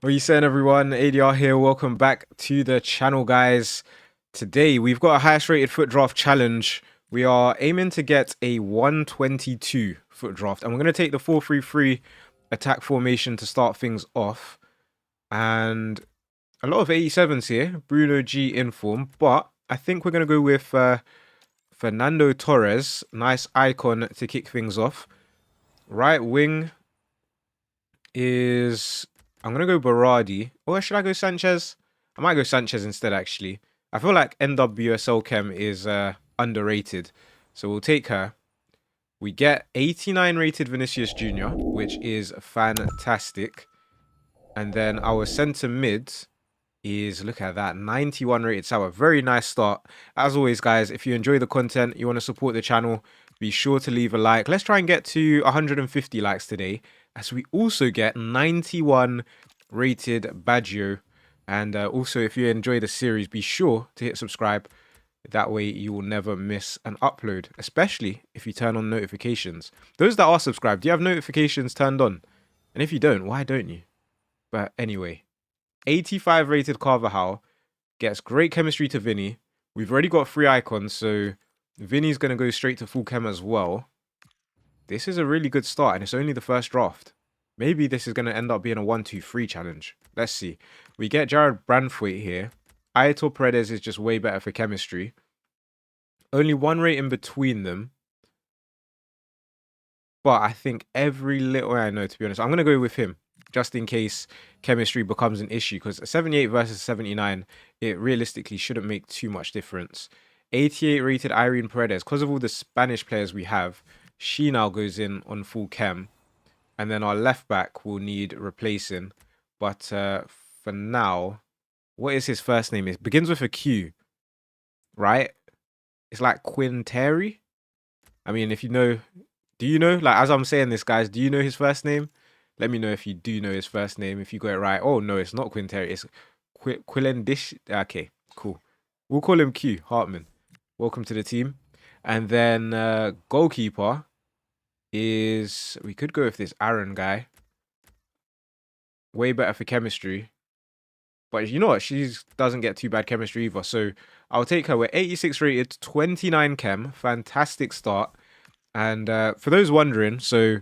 What are you saying, everyone? ADR here. Welcome back to the channel, guys. Today, we've got a highest rated foot draft challenge. We are aiming to get a 122 foot draft, and we're going to take the 4-3-3 attack formation to start things off. And a lot of 87s here. Bruno G in form, but I think we're going to go with Fernando Torres. Nice icon to kick things off. Right wing is... I'm going to go Berardi. Or should I go Sanchez? I might go Sanchez instead, actually. I feel like NWSL Chem is underrated. So we'll take her. We get 89 rated Vinicius Jr., which is fantastic. And then our centre mid is, look at that, 91 rated Sour. Very nice start. As always, guys, if you enjoy the content, you want to support the channel, be sure to leave a like. Let's try and get to 150 likes today, as we also get 91 rated Baggio. And also, if you enjoy the series, be sure to hit subscribe. That way you will never miss an upload, especially if you turn on notifications. Those that are subscribed, do you have notifications turned on? And if you don't, why don't you? But anyway, 85 rated Carvajal gets great chemistry to Vinny. We've already got 3 icons, so Vinny's going to go straight to full chem as well. This is a really good start, and it's only the first draft. Maybe this is going to end up being a 1-2-3 challenge. Let's see. We get Jared Branthwaite here. Aitor Paredes is just way better for chemistry. Only 1 rate in between them. But I think every little... I know, to be honest. I'm going to go with him, just in case chemistry becomes an issue. Because 78 versus 79, it realistically shouldn't make too much difference. 88 rated Irene Paredes. Because of all the Spanish players we have, she now goes in on full chem. And then our left back will need replacing. But for now, what is his first name? It begins with a Q, right? It's like Quinteri. I mean, if you know, do you know? Like, as I'm saying this, guys, do you know his first name? Let me know if you do know his first name, if you got it right. Oh, no, it's not Quinteri. It's Quilendish. Okay, cool. We'll call him Q, Hartman. Welcome to the team. And then goalkeeper is... We could go with this Aaron guy. Way better for chemistry. But you know what? She doesn't get too bad chemistry either. So I'll take her. We're 86 rated, 29 chem. Fantastic start. And for those wondering, so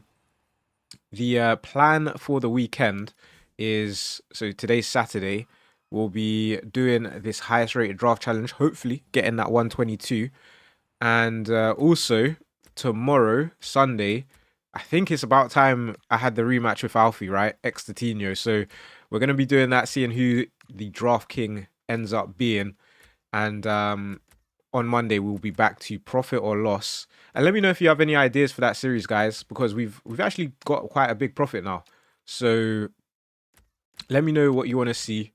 the plan for the weekend is... So today's Saturday. We'll be doing this highest rated draft challenge. Hopefully getting that 122. And also tomorrow, Sunday, I think it's about time I had the rematch with Alfie, right? xDuttinho. So we're going to be doing that, seeing who the draft king ends up being. And on Monday, we'll be back to profit or loss. And let me know if you have any ideas for that series, guys, because we've actually got quite a big profit now. So let me know what you want to see.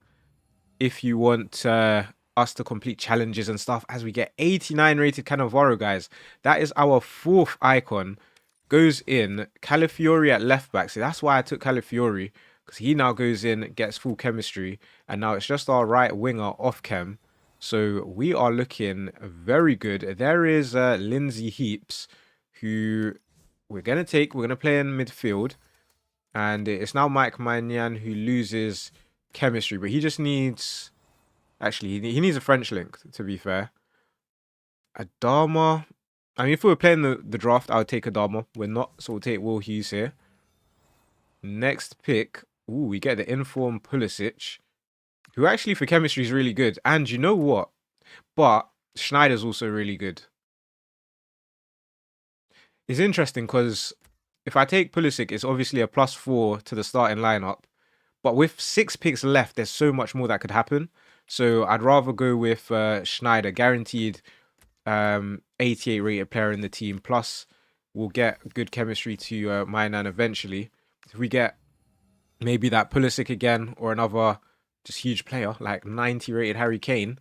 If you want us to complete challenges and stuff, as we get 89 rated Cannavaro, guys. That is our 4th icon. Goes in. Calafiori at left back. So that's why I took Calafiori, because he now goes in, gets full chemistry, and now it's just our right winger off chem. So we are looking very good. There is Lindsay Heaps, who we're going to take. We're going to play in midfield. And it's now Mike Magnan who loses chemistry, but he just needs... Actually, he needs a French link, to be fair. Adama. I mean, if we were playing the draft, I would take Adama. We're not, so we'll take Will Hughes here. Next pick. Ooh, we get the inform Pulisic, who actually for chemistry is really good. And you know what? But Schneider's also really good. It's interesting because if I take Pulisic, it's obviously a +4 to the starting lineup. But with 6 picks left, there's so much more that could happen. So I'd rather go with Schneider, guaranteed 88 rated player in the team. Plus, we'll get good chemistry to Mainan eventually. If we get maybe that Pulisic again or another just huge player like 90 rated Harry Kane,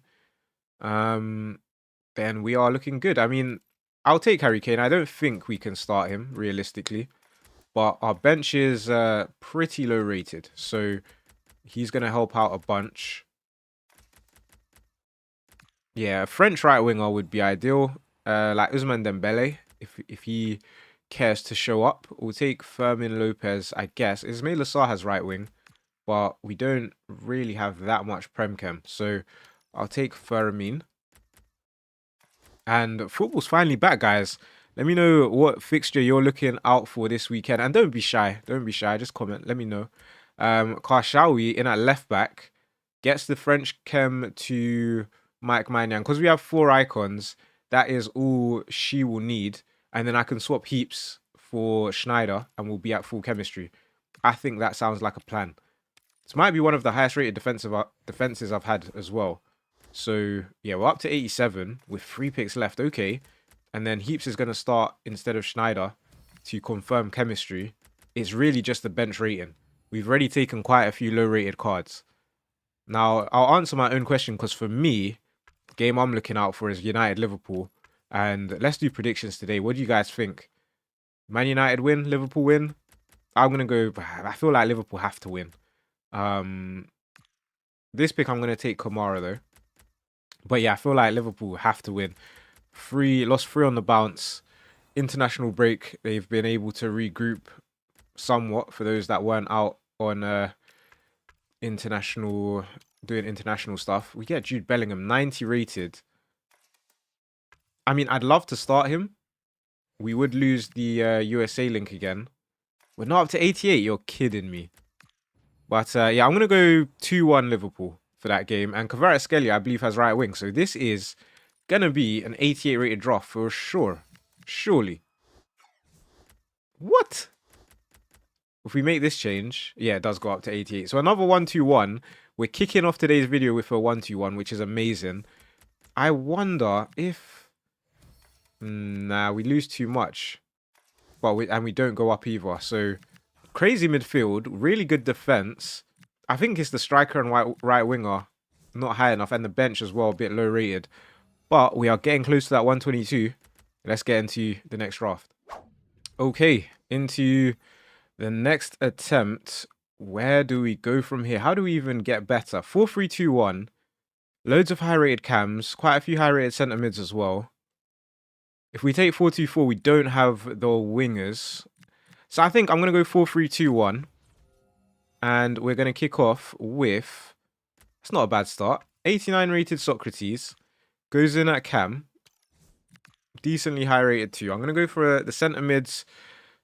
then we are looking good. I mean, I'll take Harry Kane. I don't think we can start him realistically, but our bench is pretty low rated, so he's going to help out a bunch. Yeah, a French right winger would be ideal, like Ousmane Dembele, if he cares to show up. We'll take Fermin Lopez, I guess. Ismail Assar has right wing, but we don't really have that much Prem Chem. So I'll take Fermin. And football's finally back, guys. Let me know what fixture you're looking out for this weekend. And don't be shy. Don't be shy. Just comment. Let me know. Karshawi in at left back gets the French chem to Mike Maignan. Because we have 4 icons, that is all she will need. And then I can swap Heaps for Schneider and we'll be at full chemistry. I think that sounds like a plan. This might be one of the highest rated defenses I've had as well. So, yeah, we're up to 87 with 3 picks left. Okay. And then Heaps is going to start instead of Schneider to confirm chemistry. It's really just the bench rating. We've already taken quite a few low-rated cards. Now, I'll answer my own question because for me, the game I'm looking out for is United-Liverpool. And let's do predictions today. What do you guys think? Man United win? Liverpool win? I'm going to go... I feel like Liverpool have to win. This pick, I'm going to take Kamara, though. But yeah, I feel like Liverpool have to win. Lost 3 on the bounce. International break. They've been able to regroup somewhat for those that weren't out on doing international stuff. We get Jude Bellingham, 90 rated. I mean, I'd love to start him. We would lose the USA link again. We're not up to 88. You're kidding me. But yeah, I'm going to go 2-1 Liverpool for that game. And Kvaratskhelia, I believe, has right wing. So this is going to be an 88 rated draw for sure. Surely. What? If we make this change, yeah, it does go up to 88. So another 1-2-1. We're kicking off today's video with a 1-2-1, which is amazing. I wonder if... Nah, we lose too much. But we don't go up either. So, crazy midfield. Really good defense. I think it's the striker and right winger. Not high enough. And the bench as well, a bit low rated. But we are getting close to that 122. Let's get into the next draft. Okay, into the next attempt. Where do we go from here? How do we even get better? 4-3-2-1. Loads of high-rated cams. Quite a few high-rated centre mids as well. If we take 4-2-4, we don't have the wingers. So I think I'm going to go 4-3-2-1. And we're going to kick off with... It's not a bad start. 89 rated Socrates. Goes in at cam. Decently high rated too. I'm going to go for the centre mids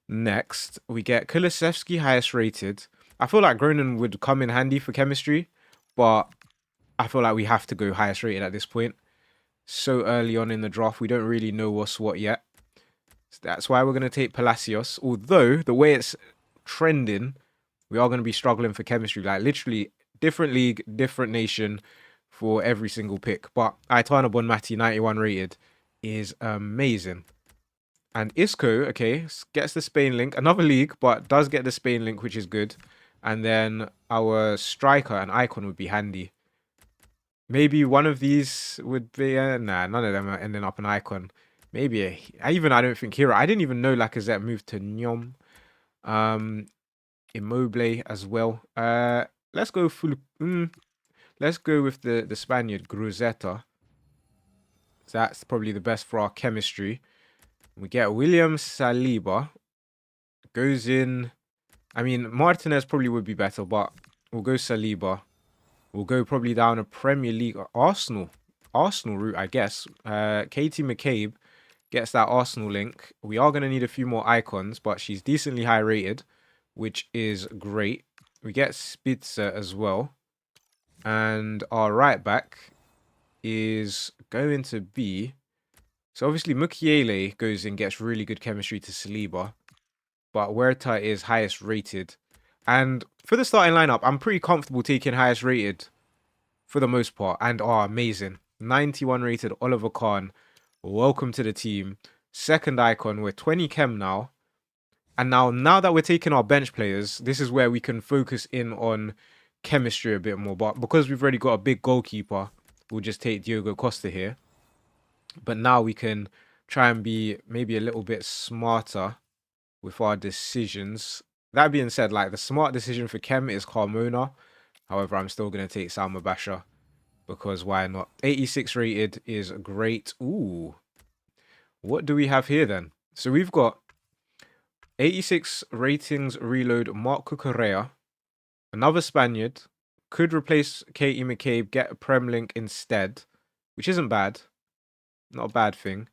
next. We get Kulusevski, highest rated. I feel like Gronin would come in handy for chemistry. But I feel like we have to go highest rated at this point. So early on in the draft, we don't really know what's what yet. So that's why we're going to take Palacios. Although, the way it's trending, we are going to be struggling for chemistry. Like, literally, different league, different nation for every single pick. But Aitana Bonmati, 91 rated, is amazing. And Isco, okay, gets the Spain link. Another league, but does get the Spain link, which is good. And then our striker and icon would be handy. Maybe one of these would be... nah, none of them are ending up an icon. Maybe I don't think hero. I didn't even know Lacazette moved to Nyom. Immobile as well. Let's go full... let's go with the Spaniard, Gruzeta. That's probably the best for our chemistry. We get William Saliba. Goes in... I mean, Martinez probably would be better, but we'll go Saliba. We'll go probably down a Premier League Arsenal route, I guess. Katie McCabe gets that Arsenal link. We are going to need a few more icons, but she's decently high rated, which is great. We get Spitzer as well. And our right back is going to be... So obviously Mukiele goes in, gets really good chemistry to Saliba. But Huerta is highest rated. And for the starting lineup, I'm pretty comfortable taking highest rated for the most part. And amazing. 91 rated Oliver Kahn. Welcome to the team. Second icon. We're 20 chem now. And now that we're taking our bench players, this is where we can focus in on chemistry a bit more. But because we've already got a big goalkeeper, we'll just take Diogo Costa here. But now we can try and be maybe a little bit smarter with our decisions. That being said, like, the smart decision for chem is Carmona. However, I'm still going to take Salma Basha because why not? 86 rated is great. Ooh. What do we have here then? So we've got 86 ratings reload Marc Cucurella. Another Spaniard. Could replace Katie McCabe, get a Prem link instead, which isn't bad. Not a bad thing.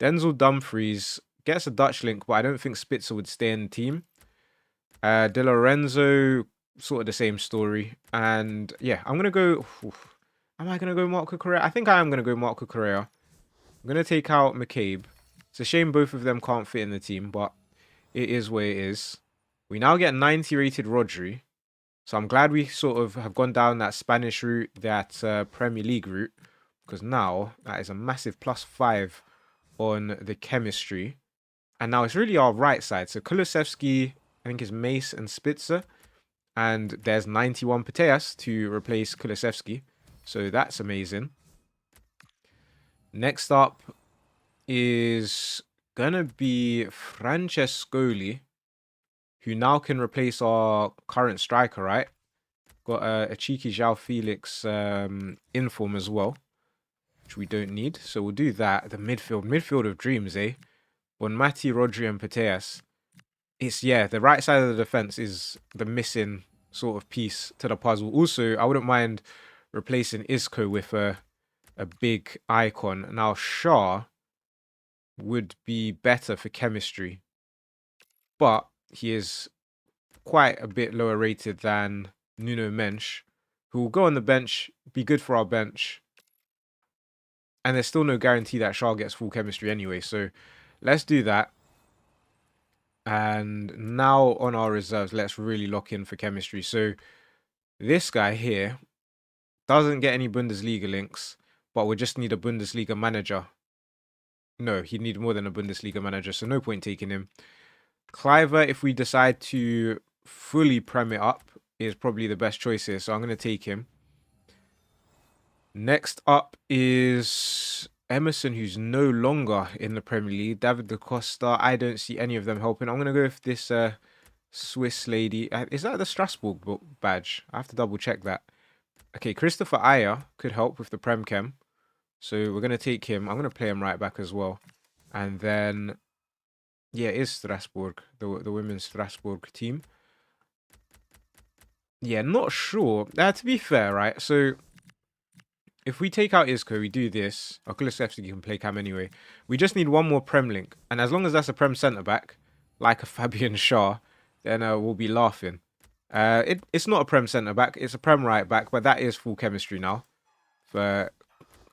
Denzel Dumfries gets a Dutch link, but I don't think Spitzer would stay in the team. De Lorenzo, sort of the same story. And yeah, I'm going to go... Am I going to go Marco Correa? I think I am going to go Marco Correa. I'm going to take out McCabe. It's a shame both of them can't fit in the team, but it is what it is. We now get 90 rated Rodri. So I'm glad we sort of have gone down that Spanish route, that Premier League route, because now that is a massive +5 on the chemistry. And now it's really our right side. So Kulusevski, I think, is Mace and Spitzer. And there's 91 Pateas to replace Kulusevski. So that's amazing. Next up is going to be Francescoli, who now can replace our current striker, right? Got a cheeky João Felix inform as well, which we don't need. So we'll do that. The midfield of dreams, eh? Bonmati, Rodri, and Pateas. It's, yeah, the right side of the defense is the missing sort of piece to the puzzle. Also, I wouldn't mind replacing Isco with a big icon. Now, Shaw would be better for chemistry, but he is quite a bit lower rated than Nuno Mensch, who will go on the bench, be good for our bench. And there's still no guarantee that Shaw gets full chemistry anyway. So let's do that. And now on our reserves, let's really lock in for chemistry. So this guy here doesn't get any Bundesliga links, but we just need a Bundesliga manager. No, he'd need more than a Bundesliga manager, so no point taking him. Cliver, if we decide to fully prem it up, is probably the best choice here, so I'm going to take him. Next up is Emerson, who's no longer in the Premier League. David Da Costa, I don't see any of them helping. I'm going to go with this Swiss lady. Is that the Strasbourg badge? I have to double check that. Okay, Christopher Ayer could help with the Prem Chem. So we're going to take him. I'm going to play him right back as well. And then, yeah, it is Strasbourg, the women's Strasbourg team. Yeah, not sure. To be fair, right? So if we take out Isco, we do this. Kulusevski can play cam anyway. We just need one more Prem link. And as long as that's a Prem centre-back, like a Fabian Schär, then we'll be laughing. It's not a Prem centre-back. It's a Prem right-back, but that is full chemistry now. For,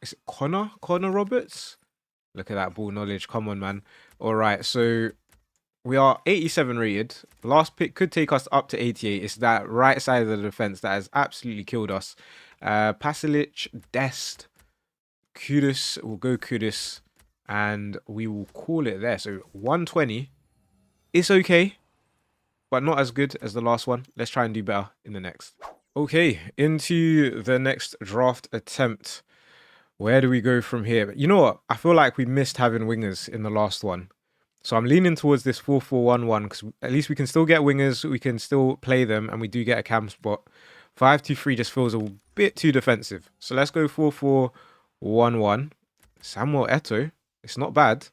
is it Connor Roberts? Look at that ball knowledge. Come on, man. All right, so we are 87 rated. Last pick could take us up to 88. It's that right side of the defense that has absolutely killed us. Pasalic, Dest, Kudus. We'll go Kudus. And we will call it there. So 120. It's okay, but not as good as the last one. Let's try and do better in the next. Okay, into the next draft attempt. Where do we go from here? You know what? I feel like we missed having wingers in the last one. So I'm leaning towards this 4-4-1-1 because at least we can still get wingers, we can still play them, and we do get a cam spot. 5-2-3 just feels a bit too defensive. So let's go 4-4-1-1. Samuel Eto'o. It's not bad.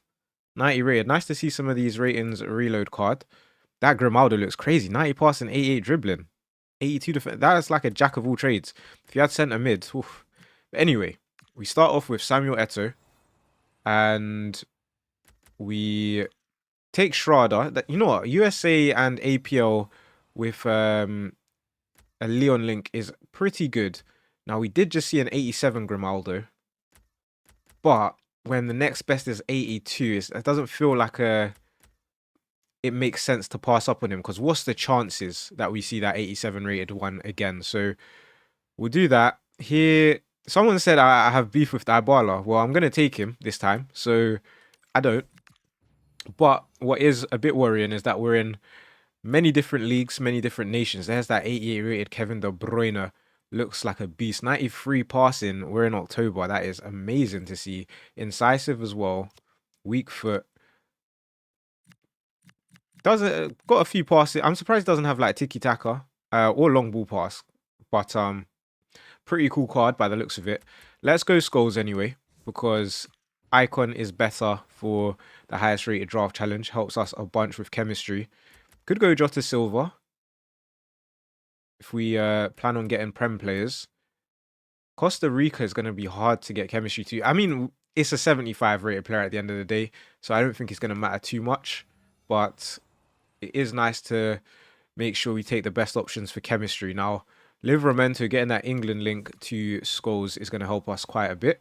90 rated. Nice to see some of these ratings reload card. That Grimaldo looks crazy. 90 passing, 88 dribbling. 82 defense. That's like a jack of all trades. If you had centre mid. Oof. But anyway, we start off with Samuel Eto'o. And we take Schrader. You know what? USA and APL with a Leon link is pretty good. Now, we did just see an 87 Grimaldo. But when the next best is 82, it doesn't feel like it makes sense to pass up on him. Because what's the chances that we see that 87 rated one again? So we'll do that. Here, someone said I have beef with Dybala. Well, I'm going to take him this time. So I don't. But what is a bit worrying is that we're in many different leagues, many different nations. There's that 88 rated Kevin De Bruyne. Looks like a beast. 93 passing. We're in October. That is amazing to see. Incisive as well. Weak foot. Doesn't got a few passes. I'm surprised it doesn't have like tiki taka or long ball pass. But pretty cool card by the looks of it. Let's go skulls anyway, because icon is better for the highest rated draft challenge. Helps us a bunch with chemistry. Could go Jota Silva. if we plan on getting Prem players, Costa Rica is going to be hard to get chemistry to. I mean, it's a 75 rated player at the end of the day, so I don't think it's going to matter too much. But it is nice to make sure we take the best options for chemistry. Now, Livramento getting that England link to Scholes is going to help us quite a bit.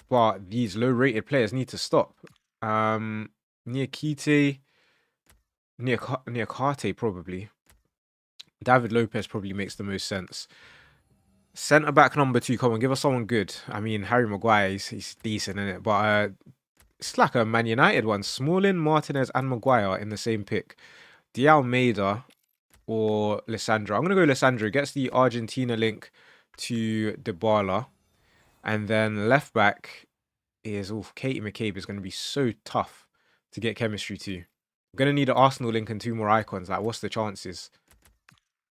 But these low-rated players need to stop. Niakite, Niakate probably. David Lopez probably makes the most sense. Centre back number 2, come on, give us someone good. I mean, Harry Maguire, he's decent, isn't it? But it's like a Man United one. Smalling, Martinez, and Maguire in the same pick. De Almeida or Lissandro. I'm going to go Lissandro. Gets the Argentina link to Dybala. And then left back is... Oh, Katie McCabe is going to be so tough to get chemistry to. I'm going to need an Arsenal link and 2 more icons. Like, what's the chances?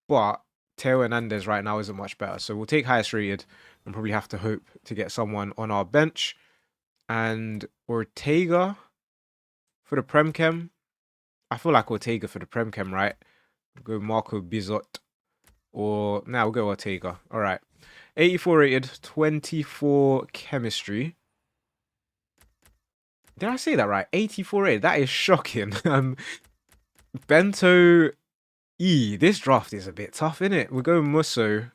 But Teo Hernandez right now isn't much better. So we'll take highest rated and probably have to hope to get someone on our bench. And Ortega for the Prem Chem. I feel like Ortega for the Prem Chem, right? We'll go Marco Bizot. Or now we'll go Ortega. All right. 84 rated, 24 chemistry. Did I say that right? 84 rated. That is shocking. Bento E. This draft is a bit tough, isn't it? We'll go Musso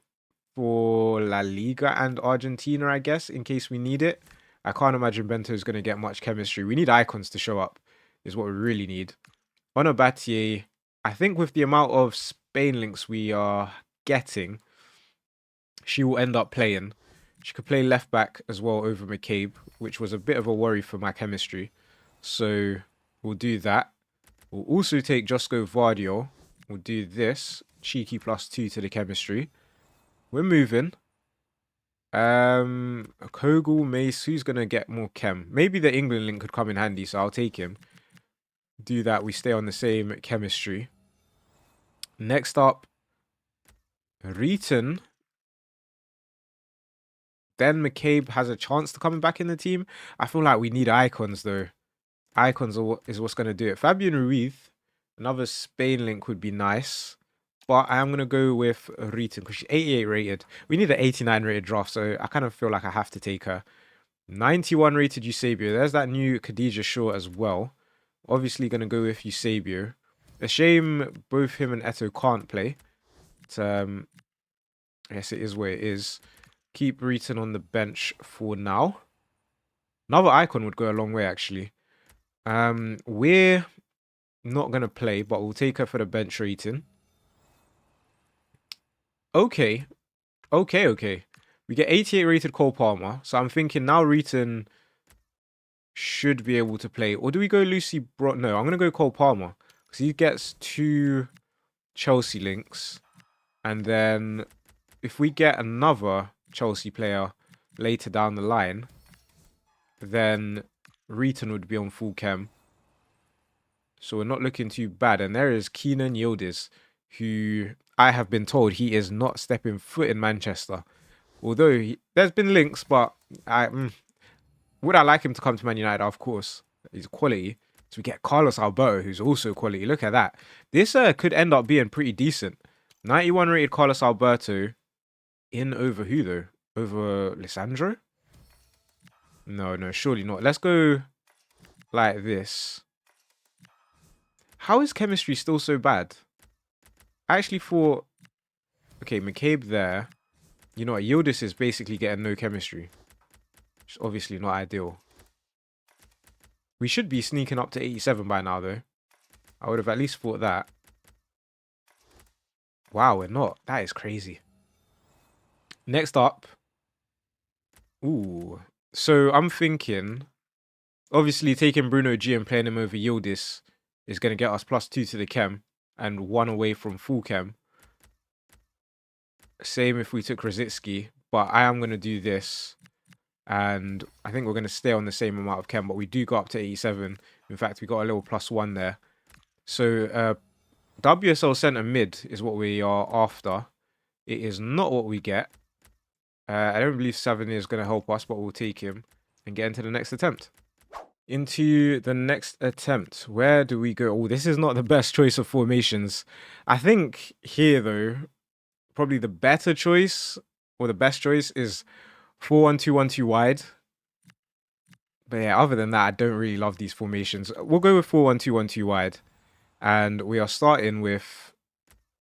for La Liga and Argentina, I guess, in case we need it. I can't imagine Bento is going to get much chemistry. We need icons to show up, is what we really need. Onabatier, I think with the amount of Spain links we are getting, she will end up playing. She could play left back as well over McCabe, which was a bit of a worry for my chemistry. So we'll do that. We'll also take Josko Vardio. We'll do this. Cheeky +2 to the chemistry. We're moving. Kogel, Mace, who's going to get more chem? Maybe the England link could come in handy, so I'll take him. Do that. We stay on the same chemistry. Next up, Reeton. Then McCabe has a chance to coming back in the team. I feel like we need icons, though. Icons is what's going to do it. Fabian Ruiz, another Spain link would be nice. But I am going to go with Reeton because she's 88 rated. We need an 89 rated draft, so I kind of feel like I have to take her. 91 rated Eusebio. There's that new Khadija Shaw as well. Obviously going to go with Eusebio. A shame both him and Eto can't play. But, I guess it is where it is. Keep Reeton on the bench for now. Another icon would go a long way, actually. We're not going to play, but we'll take her for the bench rating. Okay. We get 88 rated Cole Palmer. So I'm thinking now Reeton should be able to play. Or do we go Lucy No, I'm going to go Cole Palmer. Because he gets 2 Chelsea links. And then if we get another Chelsea player later down the line, then Reeton would be on full chem. So we're not looking too bad. And there is Keenan Yildiz, who I have been told he is not stepping foot in Manchester. Although there's been links, but would I like him to come to Man United? Of course. He's quality. So we get Carlos Alberto, who's also quality. Look at that. This could end up being pretty decent. 91 rated Carlos Alberto. In over who, though? Over Lissandro? No, surely not. Let's go like this. How is chemistry still so bad? I actually thought... Okay, McCabe there. You know what? Yildiz is basically getting no chemistry. Which is obviously not ideal. We should be sneaking up to 87 by now, though. I would have at least thought that. Wow, we're not. That is crazy. Next up. Ooh. So I'm thinking... Obviously, taking Bruno G and playing him over Yildiz is going to get us +2 to the chem. And 1 away from full chem. Same if we took Rosicki. But I am going to do this. And I think we're going to stay on the same amount of chem. But we do go up to 87. In fact, we got a little +1 there. So WSL centre mid is what we are after. It is not what we get. I don't believe 7 is going to help us. But we'll take him and get into the next attempt. into the next attempt. Where do we go? Oh, this is not the best choice of formations. I think here, though, probably the better choice or the best choice is 4-1-2-1-2 wide. But yeah, other than that, I don't really love these formations. We'll go with 4-1-2-1-2 wide. And we are starting with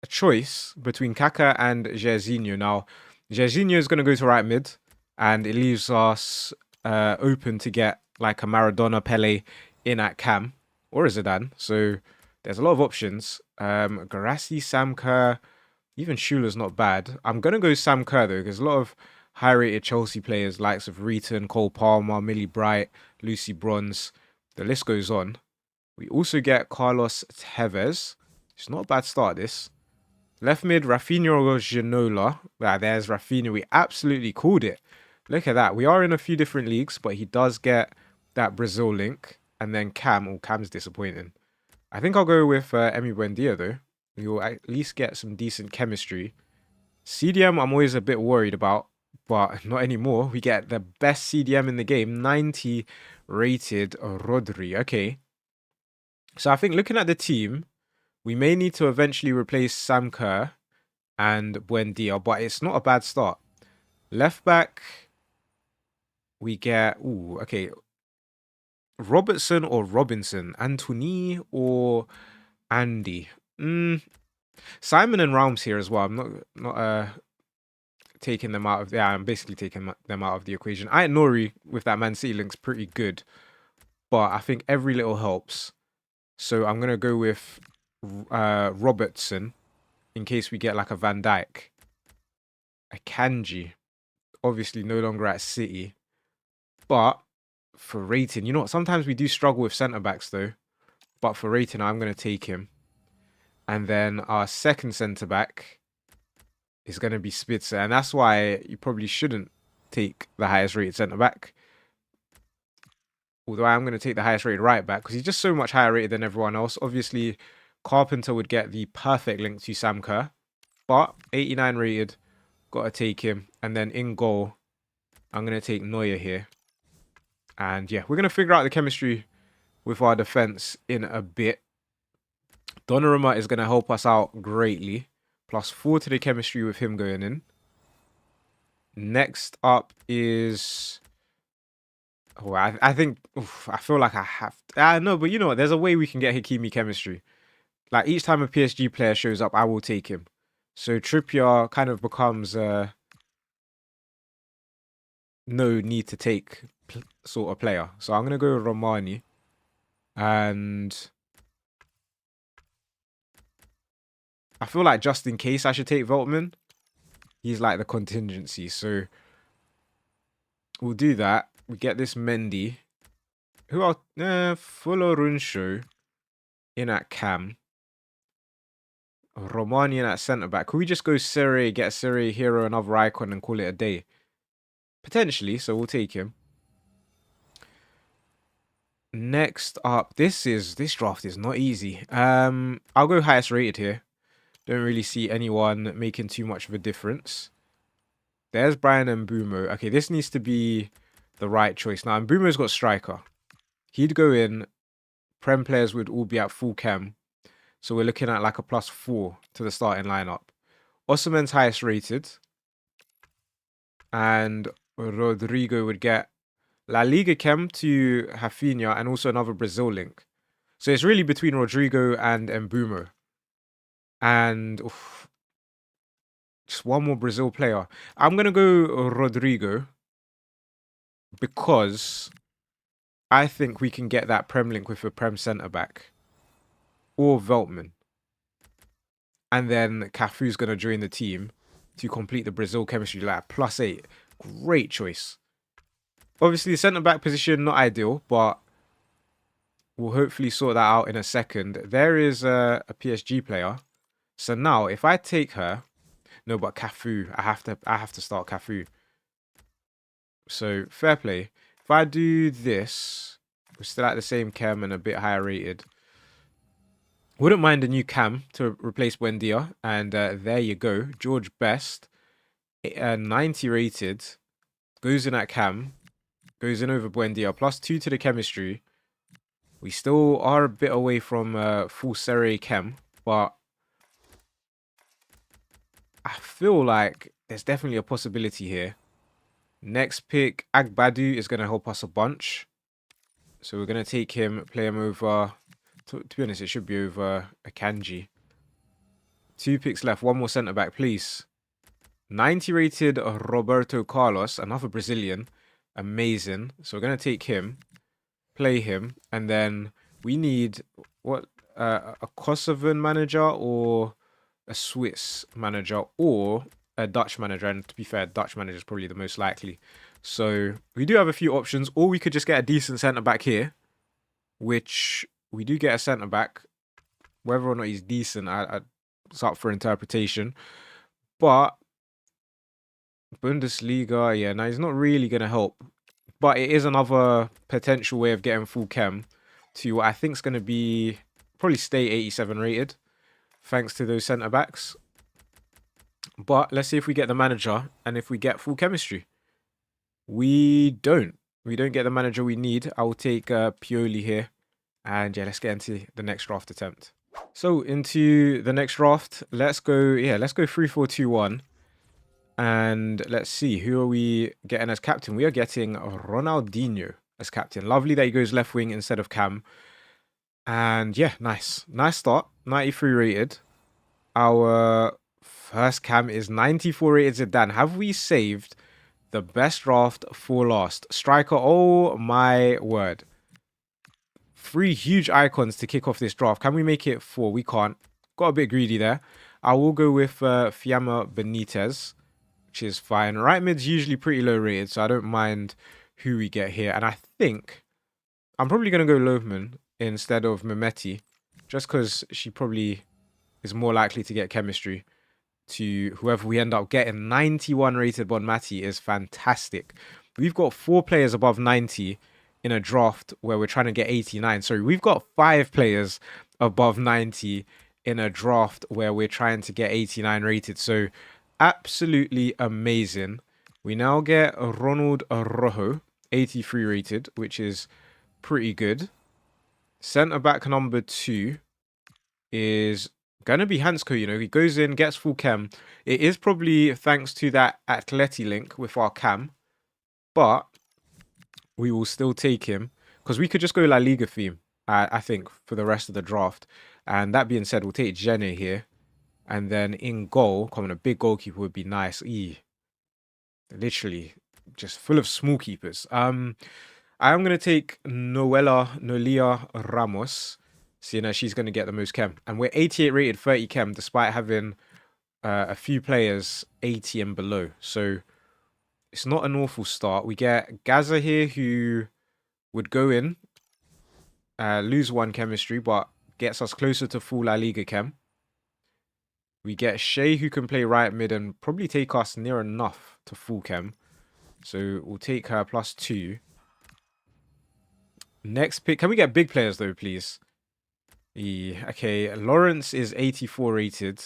a choice between Kaka and xDuttinho. Now, xDuttinho is going to go to right mid, and it leaves us open to get like a Maradona, Pele in at Cam or a Zidane. So there's a lot of options. Garassi, Sam Kerr, even Schuler's not bad. I'm going to go Sam Kerr though, because a lot of high-rated Chelsea players, likes of Reeton, Cole Palmer, Millie Bright, Lucy Bronze, the list goes on. We also get Carlos Tevez. It's not a bad start, this. Left mid, Rafinha or Ginola. There's Rafinha. We absolutely called it. Look at that. We are in a few different leagues, but he does get that Brazil link. And then Cam. Oh, Cam's disappointing. I think I'll go with Emi Buendia, though. We will at least get some decent chemistry. CDM, I'm always a bit worried about, but not anymore. We get the best CDM in the game, 90 rated Rodri. Okay. So I think looking at the team, we may need to eventually replace Sam Kerr and Buendia, but it's not a bad start. Left back, we get... Ooh, okay. Robertson or Robinson? Anthony or Andy? Simon and Realms here as well. I'm not taking them out of... Yeah, I'm basically taking them out of the equation. Nori with that Man City link's pretty good, but I think every little helps. So I'm going to go with Robertson in case we get like a Van Dijk. A Kanji. Obviously no longer at City. But for rating, you know what? Sometimes we do struggle with centre-backs though. But for rating, I'm going to take him. And then our second centre-back is going to be Spitzer. And that's why you probably shouldn't take the highest rated centre-back. Although I'm going to take the highest rated right back because he's just so much higher rated than everyone else. Obviously, Carpenter would get the perfect link to Sam Kerr. But 89 rated, got to take him. And then in goal, I'm going to take Neuer here. And yeah, we're going to figure out the chemistry with our defense in a bit. Donnarumma is going to help us out greatly. +4 to the chemistry with him going in. Next up is... Oh, I think... Oof, I feel like I have... no, but you know what? There's a way we can get Hakimi chemistry. Like, each time a PSG player shows up, I will take him. So Trippier kind of becomes... no need to take sort of player. So I'm going to go with Romani. And... I feel like just in case I should take Veltman. He's like the contingency. So we'll do that. We get this Mendy. Who else? Folorunsho in at Cam. Romani in at centre-back. Could we just go Siri, get Siri, Hero, another icon and call it a day? Potentially, so we'll take him. Next up, this draft is not easy. I'll go highest rated here. Don't really see anyone making too much of a difference. There's Brian Mbeumo. Okay, this needs to be the right choice. Now, Mbeumo's got striker. He'd go in. Prem players would all be at full chem. So we're looking at like a +4 to the starting lineup. Osimhen's highest rated. And Rodrigo would get La Liga chem to Rafinha and also another Brazil link. So it's really between Rodrigo and Mbeumo. And just one more Brazil player. I'm going to go Rodrigo because I think we can get that Prem link with a Prem centre-back. Or Veltman. And then Cafu's going to join the team to complete the Brazil chemistry like +8. Great choice. Obviously, the centre-back position, not ideal, but we'll hopefully sort that out in a second. There is a PSG player. So now, if I take her... No, but Cafu. I have to start Cafu. So, fair play. If I do this, we're still at the same chem and a bit higher rated. Wouldn't mind a new cam to replace Buendia. And there you go. George Best. 90 rated. Goes in at cam. Goes in over Buendia. +2 to the chemistry. We still are a bit away from full Serie Chem, but I feel like there's definitely a possibility here. Next pick, Agbadu is going to help us a bunch. So we're going to take him, play him over. To be honest, it should be over a Kanji. 2 picks left, one more centre back, please. 90 rated Roberto Carlos, another Brazilian. Amazing. So we're going to take him, play him, and then we need what a Kosovan manager or a Swiss manager or a Dutch manager. And to be fair, Dutch manager is probably the most likely. So we do have a few options, or we could just get a decent centre back here, which we do get a centre back. Whether or not he's decent, it's up for interpretation. But Bundesliga, yeah, now he's not really going to help. But it is another potential way of getting full chem to what I think is going to be probably stay 87 rated, thanks to those centre backs. But let's see if we get the manager and if we get full chemistry. We don't. We don't get the manager we need. I will take Pioli here. And yeah, let's get into the next draft attempt. So into the next draft, let's go. Yeah, let's go 3-4-2-1. And let's see, who are we getting as captain? We are getting Ronaldinho as captain. Lovely that he goes left wing instead of Cam. And yeah, nice. Nice start. 93 rated. Our first Cam is 94 rated Zidane. Have we saved the best draft for last? Striker, oh my word. 3 huge icons to kick off this draft. Can we make it 4? We can't. Got a bit greedy there. I will go with Fiamma Benitez, which is fine. Right mid's usually pretty low rated, so I don't mind who we get here. And I think I'm probably going to go Lohman instead of Mehmeti, just because she probably is more likely to get chemistry to whoever we end up getting. 91 rated Bonmati is fantastic. We've got 4 players above 90 in a draft where we're trying to get 89. Sorry, we've got 5 players above 90 in a draft where we're trying to get 89 rated. So absolutely amazing. We now get Ronald Rojo, 83 rated, which is pretty good. Centre back number 2 is going to be Hansko. You know, he goes in, gets full chem. It is probably thanks to that Atleti link with our cam, but we will still take him because we could just go La Liga theme, I think, for the rest of the draft. And that being said, we'll take Jenny here. And then in goal, coming a big goalkeeper would be nice. Literally just full of small keepers. I am going to take Noelia Ramos, seeing as she's going to get the most chem. And we're 88 rated, 30 chem, despite having a few players 80 and below. So it's not an awful start. We get Gaza here, who would go in, lose 1 chemistry, but gets us closer to full La Liga chem. We get Shea, who can play right mid and probably take us near enough to full chem. So we'll take her +2. Next pick. Can we get big players though, please? Okay, Lawrence is 84 rated.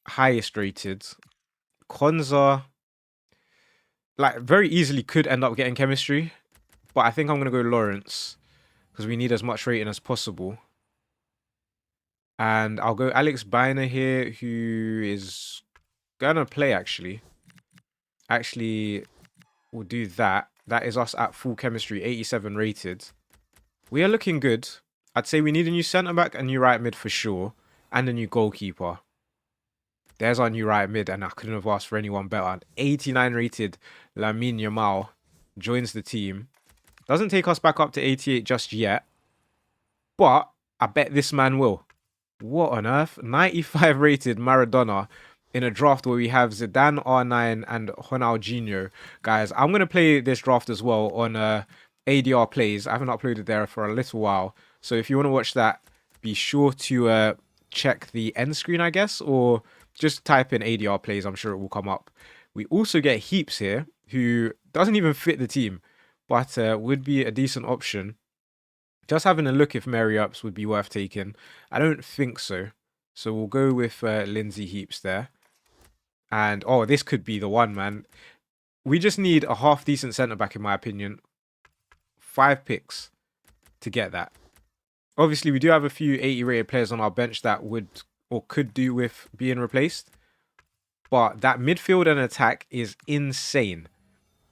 Highest rated. Konza, like, very easily could end up getting chemistry. But I think I'm going to go Lawrence because we need as much rating as possible. And I'll go Alex Biner here, who is going to play, actually. Actually, we'll do that. That is us at full chemistry, 87 rated. We are looking good. I'd say we need a new centre-back, a new right mid for sure, and a new goalkeeper. There's our new right mid, and I couldn't have asked for anyone better. 89 rated Lamine Yamal joins the team. Doesn't take us back up to 88 just yet, but I bet this man will. What on earth? 95 rated Maradona in a draft where we have Zidane, R9, and Ronaldinho. Guys, I'm going to play this draft as well on ADR Plays. I haven't uploaded there for a little while. So if you want to watch that, be sure to check the end screen, I guess, or just type in ADR Plays. I'm sure it will come up. We also get Heaps here, who doesn't even fit the team, but would be a decent option. Just having a look if Mary Ups would be worth taking. I don't think so. So we'll go with Lindsay Heaps there. And, oh, this could be the one, man. We just need a half-decent centre-back, in my opinion. 5 picks. to get that. Obviously, we do have a few 80 rated players on our bench that would or could do with being replaced. But that midfield and attack is insane.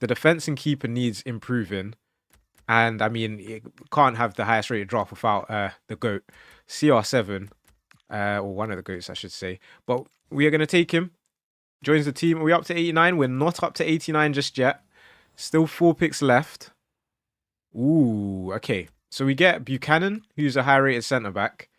The defense and keeper needs improving. And I mean, you can't have the highest rated draft without the GOAT, CR7, or one of the GOATs, I should say. But we are going to take him. Joins the team. Are we up to 89? We're not up to 89 just yet. Still 4 picks left. Ooh, okay. So we get Buchanan, who's a high rated centre back.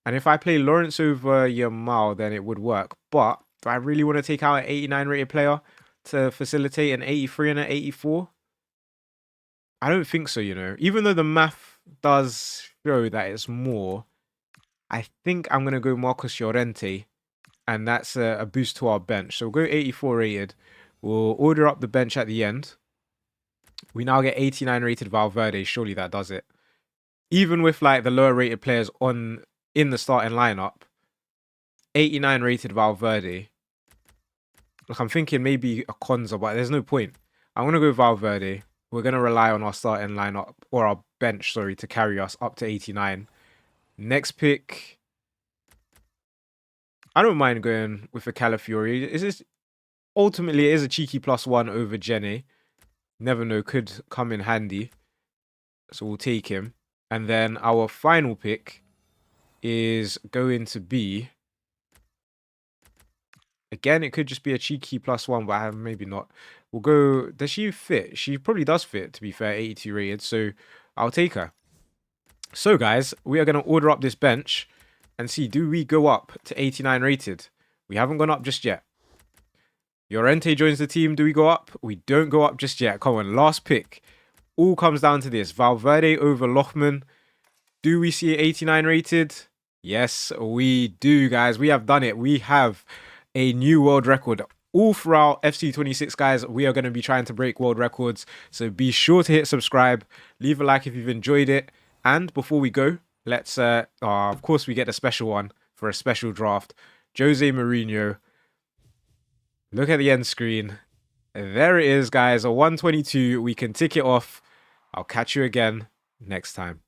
And if I play Lawrence over Yamal, then it would work. But do I really want to take out an 89 rated player to facilitate an 83 and an 84? I don't think so, you know. Even though the math does show that it's more, I think I'm going to go Marcos Llorente. And that's a boost to our bench. So we'll go 84 rated. We'll order up the bench at the end. We now get 89 rated Valverde. Surely that does it. Even with like the lower rated players in the starting lineup, 89 rated Valverde. Look, I'm thinking maybe a Konza, but there's no point. I'm going to go Valverde. We're going to rely on our starting lineup, or our bench, sorry, to carry us up to 89. Next pick. I don't mind going with a Calafiori. Ultimately, it is a cheeky +1 over Jenny. Never know, could come in handy. So we'll take him. And then our final pick is going to be... Again, it could just be a cheeky +1, but maybe not. We'll go... Does she fit? She probably does fit, to be fair, 82 rated. So I'll take her. So, guys, we are going to order up this bench and see, do we go up to 89 rated? We haven't gone up just yet. Llorente joins the team. Do we go up? We don't go up just yet. Come on, last pick. All comes down to this. Valverde over Lochman. Do we see 89 rated? Yes, we do, guys. We have done it. We have a new world record. All throughout FC26, guys, we are going to be trying to break world records. So be sure to hit subscribe. Leave a like if you've enjoyed it. And before we go, let's... of course, we get a special one for a special draft. Jose Mourinho. Look at the end screen. There it is, guys. A 122. We can tick it off. I'll catch you again next time.